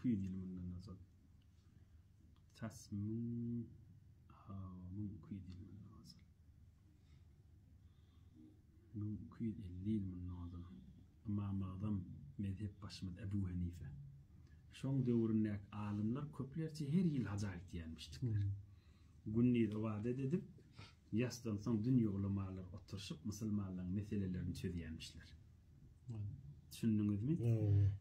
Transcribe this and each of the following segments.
kuyd ilminden nazar. Tasmun kuyd ilminden nazar. Kuyd ilminden nazar. Ama mağdam mezhep başımız Ebu Hanife. Şoň döwründäki alimler köplerçe her yıl haca etýänmişdir. Günni wada edip ýasdan soň dünýä ulamalar oturşyp musulmanlaryň meselelerini çözýänmişler. Düşündüňizmi?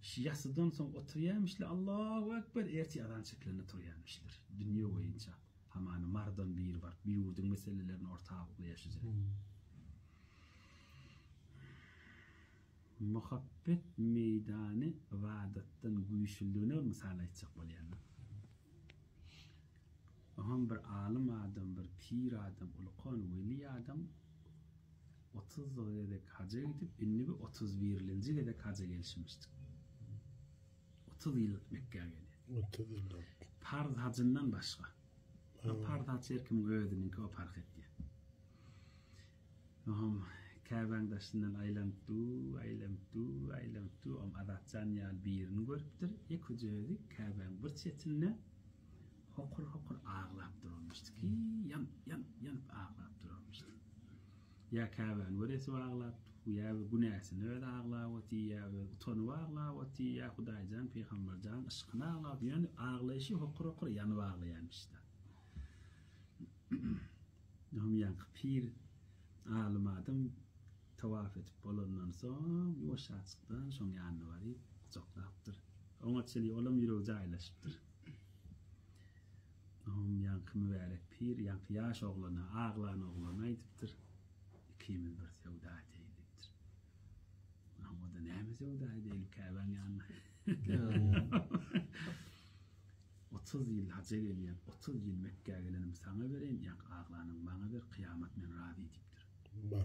Ýasdan soň oturýanmışlar, Allahu ekber erti adan şeklinde turýanmışlar. Dünýä boýunça hamany mardan bir bar, bir ýurduň meselelerini ortakly ýaşaýar. Muhabbet meydanı vadattan güýçlüğüne misal aýtjak bolýarlar. Aham bir alim adam, bir pir adam, ulkan weli adam 30 ýyllyk haja gidip, inni 31-nji ýylda haja gelişmişdik. 30 ýyl Mekke'ye geldi. 30 ýyl. Farz hajyndan başga. Farz hajy erkim özüniňki o fark etdi. Aham Kabe'nin daşından aylandı, adatcan yal birini görüpdir. Ekücüğü Kabe'nin bir çetinde hokur ağlap durmuştu ki, yanıp ağlap durmuştu. Ya Kabe'nin göresi ağlap, ya günahsını öyle ağlap, ya utonu ağlap, ya Hudaycan, Peygambercan, ışkına ağlap, yani ağlayışı hokur yanıp ağlayanmıştı. Yankı pir alim adam tawaf etip bolandan soň ýuwaşa çykdan soň ýanyna baryp joklapdyr. Oňa çeli olam ýüregi jaýlaşypdyr. Ýanky mübarek pir, ýanky ýaş oglana, ağlan oglana aýdypdyr. Ikimiz bir sewda edýärdir. Ama da näme sewda edýär Kabe'ň ýanyna. 30 ýyl haja gelýän, 30 ýyl Mekke'ye gelenim saňa bereň, ýanky ağlanyň maňa bir kıyamat men razy edipdir.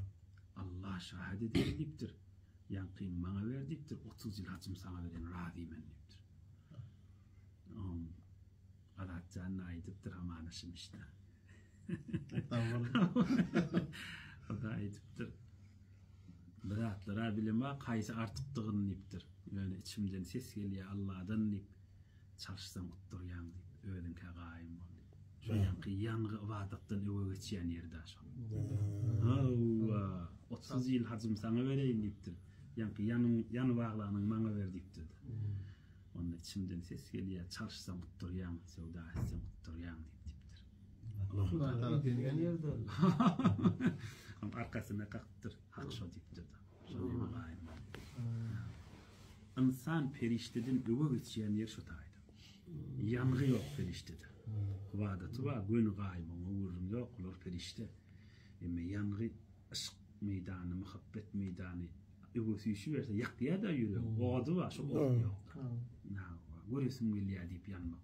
Allah şahid edipdir. Yankın bana verdipdir. 30 yıl hacım sana veren razıyım dipdir. Adatcanna aydipdir hamanışım işte. O da aydipdir. Biratlara bilime kaysi artıktığını dipdir. Öyle içimden ses geliyor Allah'dan dip. Çalışsam utturyan dip. Öğlen kagayım ol dip. Şu yankı yangı vadattan öve geçiyen yerde aşağı. 30 yıl hacım sana vereyim dipdir. Yankı yanı bağlanın bana ver dipdir. Onun içimden ses geliyor. Çalışsam utturyan, sevda etsem utturyan dipdir. Allah'ım gelgen yerde. Arkasına kalktır. Hak şu dipdir. Şöyle bağlayın. İnsan periştedin öve geçiyen yer şu taydı. Yangı yok periştede. Vadatı var, gün gayma, uğurun yok olur perişte. Ama yangı ışık meydanı, muhabbet meydanı öğüsüyüşü verse yakıya da yürüyor. O adı var, şu o yok. Görüyorsun milli deyip yanmak.